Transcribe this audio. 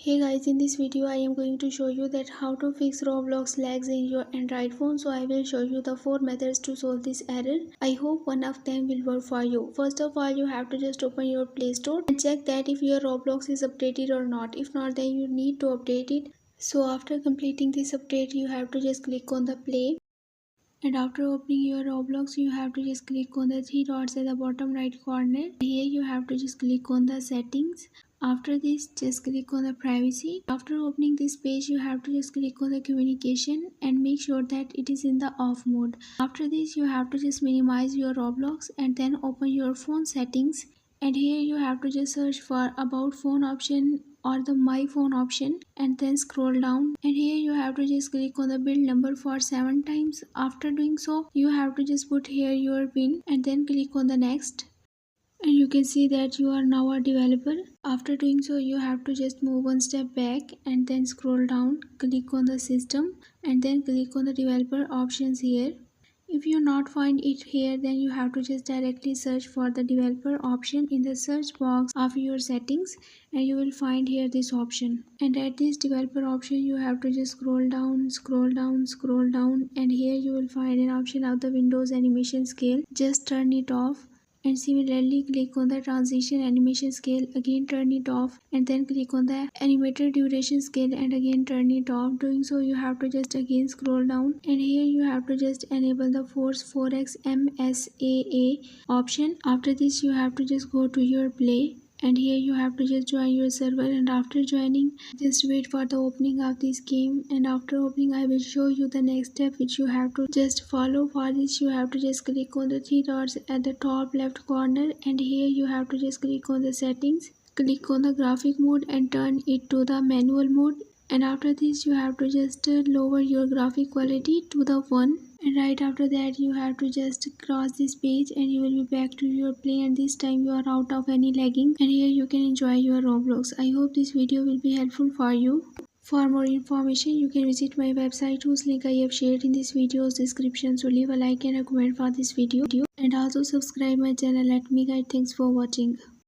Hey guys, in this video I am going to show you that how to fix Roblox lags in your Android phone. So I will show you the 4 methods to solve this error. I hope one of them will work for you. First of all, you have to just open your Play Store and check that if your Roblox is updated or not. If not, then you need to update it. So after completing this update, you have to just click on the play. And after opening your Roblox, you have to just click on the three dots at the bottom right corner. Here you have to just click on the settings. After this, just click on the privacy. After opening this page, you have to just click on the communication and make sure that it is in the off mode. After this, you have to just minimize your Roblox and then open your phone settings. And here you have to just search for about phone option or the my phone option and then scroll down, and here you have to just click on the build number for 7 times. After doing so, you have to just put here your pin and then click on the next, and you can see that you are now a developer. After doing so, you have to just move one step back and then scroll down, click on the system and then click on the developer options here. If you not find it here, then you have to just directly search for the developer option in the search box of your settings, and you will find here this option. And at this developer option, you have to just scroll down, scroll down, scroll down, and here you will find an option of the Windows animation scale. Just turn it off. And similarly click on the transition animation scale, again turn it off, and then click on the animator duration scale and again turn it off. Doing so, you have to just again scroll down, and here you have to just enable the force 4x MSAA option. After this, you have to just go to your play, and here you have to just join your server, and after joining, just wait for the opening of this game. And after opening, I will show you the next step which you have to just follow. For this, you have to just click on the three dots at the top left corner, and here you have to just click on the settings, click on the graphic mode and turn it to the manual mode. And after this, you have to just lower your graphic quality to the 1, and right after that you have to just cross this page and you will be back to your play, and this time you are out of any lagging, and here you can enjoy your Roblox. I hope this video will be helpful for you. For more information, you can visit my website whose link I have shared in this video's description. So leave a like and a comment for this video and also subscribe my channel at me guide. Thanks for watching.